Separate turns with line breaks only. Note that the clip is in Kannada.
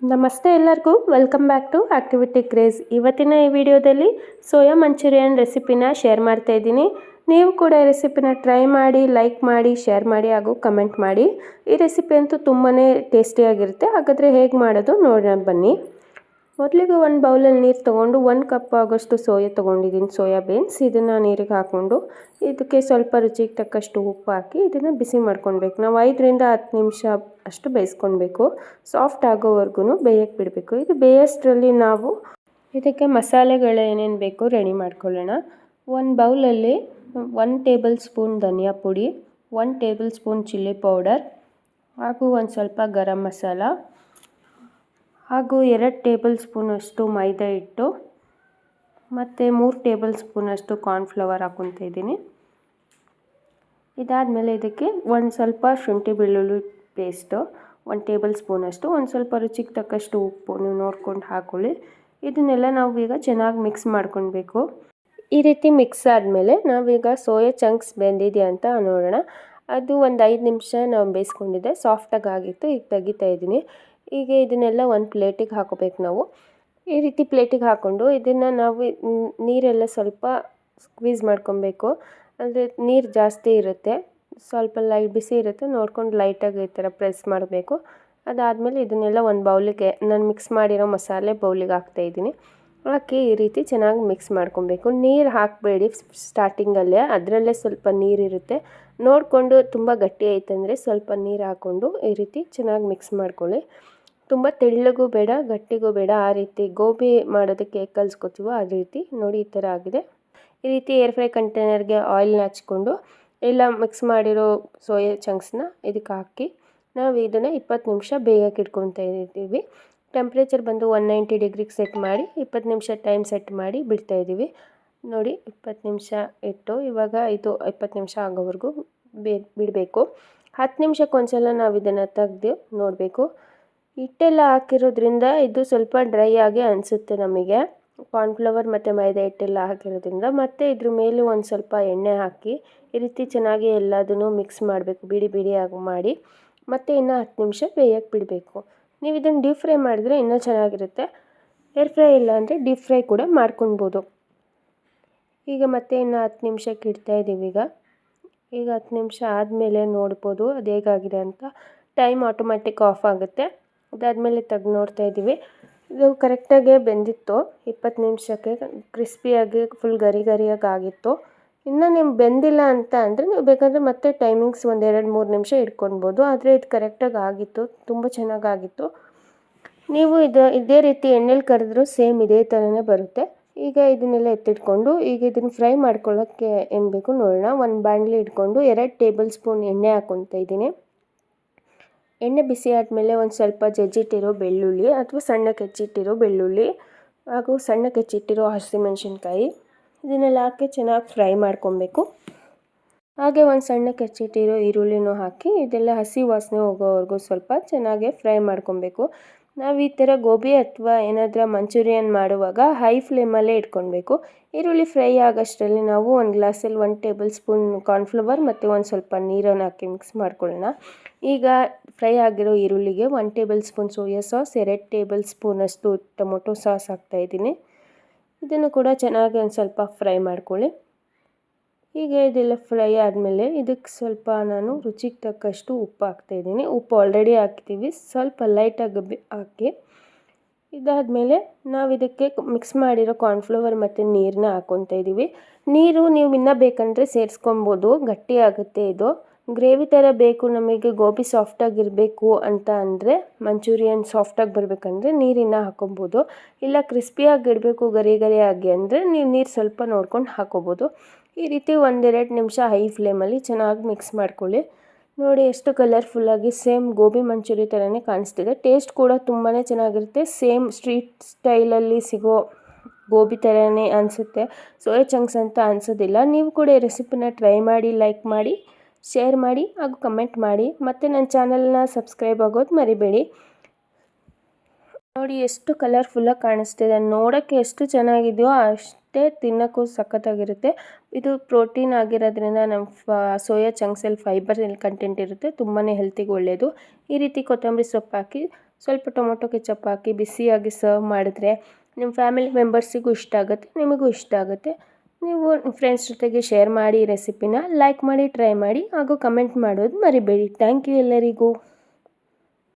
ನಮಸ್ತೆ ಎಲ್ಲರಿಗೂ welcome back to activity craze. ಇವತ್ತಿನ ಈ ವಿಡಿಯೋದಲ್ಲಿ ಸೋಯಾ ಮಂಚೂರಿಯನ್ ರೆಸಿಪಿನ ಶೇರ್ ಮಾಡ್ತಾ ಇದ್ದೀನಿ. ನೀವು ಕೂಡ ಈ ರೆಸಿಪಿನ ಟ್ರೈ ಮಾಡಿ, ಲೈಕ್ ಮಾಡಿ, ಶೇರ್ ಮಾಡಿ ಹಾಗೂ ಕಮೆಂಟ್ ಮಾಡಿ. ಈ ರೆಸಿಪಿ ಅಂತೂ ತುಂಬಾ ಟೇಸ್ಟಿಯಾಗಿರುತ್ತೆ. ಹಾಗಾದರೆ ಹೇಗೆ ಮಾಡೋದು ನೋಡೋಣ ಬನ್ನಿ. ಮೊದಲಿಗೆ ಒಂದು ಬೌಲಲ್ಲಿ ನೀರು ತೊಗೊಂಡು 1 ಕಪ್ ಆಗೋಷ್ಟು ಸೋಯಾ ತೊಗೊಂಡಿದ್ದೀನಿ, ಸೋಯಾ ಬೀನ್ಸ್. ಇದನ್ನು ನೀರಿಗೆ ಹಾಕ್ಕೊಂಡು ಇದಕ್ಕೆ ಸ್ವಲ್ಪ ರುಚಿಗೆ ತಕ್ಕಷ್ಟು ಉಪ್ಪು ಹಾಕಿ ಇದನ್ನು ಬಿಸಿ ಮಾಡ್ಕೊಳ್ಬೇಕು. ನಾವು 5ರಿಂದ 10 ನಿಮಿಷ ಅಷ್ಟು ಬೇಯಿಸ್ಕೊಳ್ಬೇಕು. ಸಾಫ್ಟ್ ಆಗೋವರೆಗೂ ಬೇಯಕ್ಕೆ ಬಿಡಬೇಕು. ಇದು ಬೇಯೋಷ್ಟರಲ್ಲಿ ನಾವು ಇದಕ್ಕೆ ಮಸಾಲೆಗಳು ಏನೇನು ಬೇಕು ರೆಡಿ ಮಾಡ್ಕೊಳ್ಳೋಣ. ಒಂದು ಬೌಲಲ್ಲಿ 1 ಟೇಬಲ್ ಸ್ಪೂನ್ ಧನಿಯಾ ಪುಡಿ, 1 ಟೇಬಲ್ ಸ್ಪೂನ್ ಚಿಲ್ಲಿ ಪೌಡರ್ ಹಾಗೂ ಒಂದು ಸ್ವಲ್ಪ ಗರಂ ಮಸಾಲ ಹಾಗೂ 2 ಟೇಬಲ್ ಸ್ಪೂನಷ್ಟು ಮೈದಾ ಹಿಟ್ಟು ಮತ್ತು 3 ಟೇಬಲ್ ಸ್ಪೂನಷ್ಟು ಕಾರ್ನ್ಫ್ಲವರ್ ಹಾಕ್ಕೊತಾ ಇದ್ದೀನಿ. ಇದಾದಮೇಲೆ ಇದಕ್ಕೆ ಒಂದು ಸ್ವಲ್ಪ ಶುಂಠಿ ಬೆಳ್ಳುಳ್ಳಿ ಪೇಸ್ಟು 1 ಟೇಬಲ್ ಸ್ಪೂನಷ್ಟು, ಒಂದು ಸ್ವಲ್ಪ ರುಚಿಗೆ ತಕ್ಕಷ್ಟು ಉಪ್ಪು ನೀವು ನೋಡ್ಕೊಂಡು ಹಾಕ್ಕೊಳ್ಳಿ. ಇದನ್ನೆಲ್ಲ ನಾವು ಈಗ ಚೆನ್ನಾಗಿ ಮಿಕ್ಸ್ ಮಾಡ್ಕೊಳ್ಬೇಕು. ಈ ರೀತಿ ಮಿಕ್ಸ್ ಆದಮೇಲೆ ನಾವೀಗ ಸೋಯಾ ಚಂಕ್ಸ್ ಬೆಂದಿದೆ ಅಂತ ನೋಡೋಣ. ಅದು ಒಂದು 5 ನಿಮಿಷ ನಾವು ಬೇಯಿಸ್ಕೊಂಡಿದ್ದೆ, ಸಾಫ್ಟಾಗಿ ಆಗಿತ್ತು. ಈಗ ತೆಗಿತಾ ಇದ್ದೀನಿ. ಈಗ ಇದನ್ನೆಲ್ಲ ಒಂದು ಪ್ಲೇಟಿಗೆ ಹಾಕೋಬೇಕು. ನಾವು ಈ ರೀತಿ ಪ್ಲೇಟಿಗೆ ಹಾಕ್ಕೊಂಡು ಇದನ್ನು ನಾವು ನೀರೆಲ್ಲ ಸ್ವಲ್ಪ ಸ್ಕ್ವೀಸ್ ಮಾಡ್ಕೊಬೇಕು. ಅಂದರೆ ನೀರು ಜಾಸ್ತಿ ಇರುತ್ತೆ, ಸ್ವಲ್ಪ ಲೈಟ್ ಬಿಸಿ ಇರುತ್ತೆ, ನೋಡ್ಕೊಂಡು ಲೈಟಾಗಿ ಈ ಥರ ಪ್ರೆಸ್ ಮಾಡಬೇಕು. ಅದಾದಮೇಲೆ ಇದನ್ನೆಲ್ಲ ಒಂದು ಬೌಲಿಗೆ ನಾನು ಮಿಕ್ಸ್ ಮಾಡಿರೋ ಮಸಾಲೆ ಬೌಲಿಗೆ ಹಾಕ್ತಾಯಿದ್ದೀನಿ. ಹಾಕಿ ಈ ರೀತಿ ಚೆನ್ನಾಗಿ ಮಿಕ್ಸ್ ಮಾಡ್ಕೊಬೇಕು. ನೀರು ಹಾಕಬೇಡಿ ಸ್ಟಾರ್ಟಿಂಗಲ್ಲೇ, ಅದರಲ್ಲೇ ಸ್ವಲ್ಪ ನೀರಿರುತ್ತೆ. ನೋಡಿಕೊಂಡು ತುಂಬ ಗಟ್ಟಿ ಆಯ್ತಂದರೆ ಸ್ವಲ್ಪ ನೀರು ಹಾಕ್ಕೊಂಡು ಈ ರೀತಿ ಚೆನ್ನಾಗಿ ಮಿಕ್ಸ್ ಮಾಡ್ಕೊಳ್ಳಿ. ತುಂಬ ತೆಳ್ಳಗೂ ಬೇಡ, ಗಟ್ಟಿಗೂ ಬೇಡ. ಆ ರೀತಿ ಗೋಬಿ ಮಾಡೋದಕ್ಕೆ ಹೇಗೆ ಕಲಿಸ್ಕೊತೀವೋ ಅದೇ ರೀತಿ ನೋಡಿ ಈ ಥರ ಆಗಿದೆ. ಈ ರೀತಿ ಏರ್ ಫ್ರೈ ಕಂಟೈನರ್ಗೆ ಆಯಿಲ್ನ ಹಚ್ಕೊಂಡು ಎಲ್ಲ ಮಿಕ್ಸ್ ಮಾಡಿರೋ ಸೋಯಾ ಚಂಕ್ಸ್ನ ಇದಕ್ಕೆ ಹಾಕಿ ನಾವು ಇದನ್ನು 20 ನಿಮಿಷ ಬೇಯಕ್ಕೆ ಇಟ್ಕೊತಾ ಇದ್ದೀವಿ. ಟೆಂಪ್ರೇಚರ್ ಬಂದು 190 ಡಿಗ್ರಿಗೆ ಸೆಟ್ ಮಾಡಿ 20 ನಿಮಿಷ ಟೈಮ್ ಸೆಟ್ ಮಾಡಿ ಬಿಡ್ತಾಯಿದ್ದೀವಿ. ನೋಡಿ 20 ನಿಮಿಷ ಇಟ್ಟು ಇವಾಗ ಇದು 20 ನಿಮಿಷ ಆಗೋವರೆಗೂ ಬಿಡಬೇಕು. 10 ನಿಮಿಷಕ್ಕೊಂದ್ಸಲ ನಾವು ಇದನ್ನು ತೆಗೆದು ನೋಡಬೇಕು. ಹಿಟ್ಟೆಲ್ಲ ಹಾಕಿರೋದ್ರಿಂದ ಇದು ಸ್ವಲ್ಪ ಡ್ರೈ ಆಗಿ ಅನಿಸುತ್ತೆ ನಮಗೆ, ಕಾರ್ನ್ಫ್ಲವರ್ ಮತ್ತು ಮೈದಾ ಹಿಟ್ಟೆಲ್ಲ ಹಾಕಿರೋದ್ರಿಂದ. ಮತ್ತು ಇದ್ರ ಮೇಲೂ ಒಂದು ಸ್ವಲ್ಪ ಎಣ್ಣೆ ಹಾಕಿ ಈ ರೀತಿ ಚೆನ್ನಾಗಿ ಎಲ್ಲದನ್ನು ಮಿಕ್ಸ್ ಮಾಡಬೇಕು, ಬಿಡಿ ಬಿಡಿಯಾಗಿ ಮಾಡಿ. ಮತ್ತು ಇನ್ನು 10 ನಿಮಿಷ ಬೇಯಕ್ಕೆ ಬಿಡಬೇಕು. ನೀವು ಇದನ್ನು ಡೀಪ್ ಫ್ರೈ ಮಾಡಿದ್ರೆ ಇನ್ನೂ ಚೆನ್ನಾಗಿರುತ್ತೆ. ಏರ್ ಫ್ರೈ ಇಲ್ಲ ಅಂದರೆ ಡೀಪ್ ಫ್ರೈ ಕೂಡ ಮಾಡ್ಕೊಳ್ಬೋದು. ಈಗ ಮತ್ತೆ ಇನ್ನು 10 ನಿಮಿಷಕ್ಕೆ ಇಡ್ತಾಯಿದ್ದೀವಿ. ಈಗ 10 ನಿಮಿಷ ಆದಮೇಲೆ ನೋಡ್ಬೋದು ಅದು ಹೇಗಾಗಿದೆ ಅಂತ. ಟೈಮ್ ಆಟೋಮ್ಯಾಟಿಕ್ ಆಫ್ ಆಗುತ್ತೆ. ಅದಾದಮೇಲೆ ತೆಗೆದು ನೋಡ್ತಾ ಇದ್ದೀವಿ. ಇದು ಕರೆಕ್ಟಾಗಿ ಬೆಂದಿತ್ತು. 20 ನಿಮಿಷಕ್ಕೆ ಕ್ರಿಸ್ಪಿಯಾಗಿ ಫುಲ್ ಗರಿ ಗರಿಯಾಗಿ ಆಗಿತ್ತು. ಇನ್ನು ನಿಮ್ಗೆ ಬೆಂದಿಲ್ಲ ಅಂತ ಅಂದರೆ ನೀವು ಬೇಕಾದರೆ ಮತ್ತೆ ಟೈಮಿಂಗ್ಸ್ ಒಂದು 2-3 ನಿಮಿಷ ಇಟ್ಕೊಳ್ಬೋದು. ಆದರೆ ಇದು ಕರೆಕ್ಟಾಗಿ ಆಗಿತ್ತು, ತುಂಬ ಚೆನ್ನಾಗಾಗಿತ್ತು. ನೀವು ಇದೇ ರೀತಿ ಎಣ್ಣೆಲಿ ಕರೆದ್ರೂ ಸೇಮ್ ಇದೇ ಥರನೇ ಬರುತ್ತೆ. ಈಗ ಇದನ್ನೆಲ್ಲ ಎತ್ತಿಟ್ಕೊಂಡು ಈಗ ಇದನ್ನು ಫ್ರೈ ಮಾಡ್ಕೊಳ್ಳೋಕ್ಕೆ ಏನು ಬೇಕು ನೋಡೋಣ. ಒಂದು ಬಾಣಲಿ ಇಟ್ಕೊಂಡು 2 ಟೇಬಲ್ ಸ್ಪೂನ್ ಎಣ್ಣೆ ಹಾಕ್ಕೊತಾ ಇದ್ದೀನಿ. ಎಣ್ಣೆ ಬಿಸಿ ಆದಮೇಲೆ ಒಂದು ಸ್ವಲ್ಪ ಜಜ್ಜಿಟ್ಟಿರೋ ಬೆಳ್ಳುಳ್ಳಿ ಅಥವಾ ಸಣ್ಣಕ್ಕೆ ಹೆಚ್ಚಿಟ್ಟಿರೋ ಬೆಳ್ಳುಳ್ಳಿ ಹಾಗೂ ಸಣ್ಣಕ್ಕೆ ಹೆಚ್ಚಿಟ್ಟಿರೋ ಹಸಿಮೆಣಸಿನ್ಕಾಯಿ ಇದನ್ನೆಲ್ಲ ಹಾಕಿ ಚೆನ್ನಾಗಿ ಫ್ರೈ ಮಾಡ್ಕೊಬೇಕು. ಹಾಗೆ ಒಂದು ಸಣ್ಣಕ್ಕೆ ಹೆಚ್ಚಿಟ್ಟಿರೋ ಈರುಳ್ಳಿನೂ ಹಾಕಿ ಇದೆಲ್ಲ ಹಸಿ ವಾಸನೆ ಹೋಗೋವರೆಗೂ ಸ್ವಲ್ಪ ಚೆನ್ನಾಗಿ ಫ್ರೈ ಮಾಡ್ಕೊಬೇಕು. ನಾವು ಈ ಥರ ಗೋಬಿ ಅಥವಾ ಏನಾದರೂ ಮಂಚೂರಿಯನ್ ಮಾಡುವಾಗ ಹೈ ಫ್ಲೇಮಲ್ಲೇ ಇಟ್ಕೊಳ್ಬೇಕು. ಈರುಳ್ಳಿ ಫ್ರೈ ಆಗೋಷ್ಟರಲ್ಲಿ ನಾವು ಒಂದು ಗ್ಲಾಸಲ್ಲಿ 1 ಟೇಬಲ್ ಸ್ಪೂನ್ ಕಾರ್ನ್ಫ್ಲವರ್ ಮತ್ತು ಒಂದು ಸ್ವಲ್ಪ ನೀರನ್ನು ಹಾಕಿ ಮಿಕ್ಸ್ ಮಾಡ್ಕೊಳ್ಳೋಣ. ಈಗ ಫ್ರೈ ಆಗಿರೋ ಈರುಳ್ಳಿಗೆ 1 table spoon soya sauce, 2 table ಸ್ಪೂನಷ್ಟು ಟೊಮೊಟೊ ಸಾಸ್ ಹಾಕ್ತಾಯಿದ್ದೀನಿ. ಇದನ್ನು ಕೂಡ ಚೆನ್ನಾಗಿ ಒಂದು ಸ್ವಲ್ಪ ಫ್ರೈ ಮಾಡ್ಕೊಳ್ಳಿ. ಹೀಗೆ ಇದೆಲ್ಲ ಫ್ರೈ ಆದಮೇಲೆ ಇದಕ್ಕೆ ಸ್ವಲ್ಪ ನಾನು ರುಚಿಗೆ ತಕ್ಕಷ್ಟು ಉಪ್ಪು ಹಾಕ್ತಾಯಿದ್ದೀನಿ. ಉಪ್ಪು ಆಲ್ರೆಡಿ ಹಾಕ್ತೀವಿ, ಸ್ವಲ್ಪ ಲೈಟಾಗಿ ಹಾಕಿ. ಇದಾದಮೇಲೆ ನಾವು ಇದಕ್ಕೆ ಮಿಕ್ಸ್ ಮಾಡಿರೋ ಕಾರ್ನ್ಫ್ಲವರ್ ಮತ್ತು ನೀರನ್ನ ಹಾಕ್ಕೊತಾ ಇದ್ದೀವಿ. ನೀರು ನೀವು ಇನ್ನೂ ಬೇಕಂದರೆ ಸೇರಿಸ್ಕೊಬೋದು, ಗಟ್ಟಿ ಆಗುತ್ತೆ ಇದು. ಗ್ರೇವಿ ಥರ ಬೇಕು ನಮಗೆ, ಗೋಬಿ ಸಾಫ್ಟಾಗಿರಬೇಕು ಅಂತ ಅಂದರೆ, ಮಂಚೂರಿಯನ್ ಸಾಫ್ಟಾಗಿ ಬರಬೇಕಂದ್ರೆ ನೀರಿನ ಹಾಕ್ಕೊಬೋದು. ಇಲ್ಲ ಕ್ರಿಸ್ಪಿಯಾಗಿ ಇಡಬೇಕು ಗರಿ ಗರಿಯಾಗಿ ಅಂದರೆ ನೀವು ನೀರು ಸ್ವಲ್ಪ ನೋಡ್ಕೊಂಡು ಹಾಕ್ಕೊಬೋದು. ಈ ರೀತಿ 1-2 ನಿಮಿಷ ಹೈ ಫ್ಲೇಮಲ್ಲಿ ಚೆನ್ನಾಗಿ ಮಿಕ್ಸ್ ಮಾಡ್ಕೊಳ್ಳಿ. ನೋಡಿ ಎಷ್ಟು ಕಲರ್ಫುಲ್ಲಾಗಿ ಸೇಮ್ ಗೋಬಿ ಮಂಚೂರಿ ಥರನೇ ಕಾಣಿಸ್ತಿದೆ. ಟೇಸ್ಟ್ ಕೂಡ ತುಂಬಾ ಚೆನ್ನಾಗಿರುತ್ತೆ. ಸೇಮ್ ಸ್ಟ್ರೀಟ್ ಸ್ಟೈಲಲ್ಲಿ ಸಿಗೋ ಗೋಬಿ ಥರನೇ ಅನಿಸುತ್ತೆ. ಸೋಯಾ ಚಂಕ್ಸ್ ಅಂತ ಅನಿಸೋದಿಲ್ಲ. ನೀವು ಕೂಡ ಈ ರೆಸಿಪಿನ ಟ್ರೈ ಮಾಡಿ, ಲೈಕ್ ಮಾಡಿ, ಶೇರ್ ಮಾಡಿ ಹಾಗೂ ಕಮೆಂಟ್ ಮಾಡಿ. ಮತ್ತು ನನ್ನ ಚಾನಲ್ನ ಸಬ್ಸ್ಕ್ರೈಬ್ ಆಗೋದು ಮರಿಬೇಡಿ. ನೋಡಿ ಎಷ್ಟು ಕಲರ್ಫುಲ್ಲಾಗಿ ಕಾಣಿಸ್ತಿದೆ, ನೋಡೋಕ್ಕೆ ಎಷ್ಟು ಚೆನ್ನಾಗಿದೆಯೋ ಅಷ್ಟೇ ತಿನ್ನೋಕ್ಕೂ ಸಖತ್ತಾಗಿರುತ್ತೆ. ಇದು ಪ್ರೋಟೀನ್ ಆಗಿರೋದ್ರಿಂದ ನಮ್ಮ ಸೋಯಾ ಚಂಕ್ಸಲ್ಲಿ ಫೈಬರ್ ಕಂಟೆಂಟ್ ಇರುತ್ತೆ, ತುಂಬಾ ಹೆಲ್ತಿಗೆ ಒಳ್ಳೆಯದು. ಈ ರೀತಿ ಕೊತ್ತಂಬರಿ ಸೊಪ್ಪು ಹಾಕಿ ಸ್ವಲ್ಪ ಟೊಮೊಟೊ ಕೆಚಪ್ ಹಾಕಿ ಬಿಸಿಯಾಗಿ ಸರ್ವ್ ಮಾಡಿದ್ರೆ ನಿಮ್ಮ ಫ್ಯಾಮಿಲಿ ಮೆಂಬರ್ಸಿಗೂ ಇಷ್ಟ ಆಗುತ್ತೆ, ನಿಮಗೂ ಇಷ್ಟ ಆಗುತ್ತೆ. ನೀವು ಫ್ರೆಂಡ್ಸ್ ಜೊತೆಗೆ ಶೇರ್ ಮಾಡಿ ಈ ರೆಸಿಪಿನ, ಲೈಕ್ ಮಾಡಿ, ಟ್ರೈ ಮಾಡಿ ಹಾಗೂ ಕಮೆಂಟ್ ಮಾಡೋದು ಮರಿಬೇಡಿ. ಥ್ಯಾಂಕ್ ಯು ಎಲ್ಲರಿಗೂ.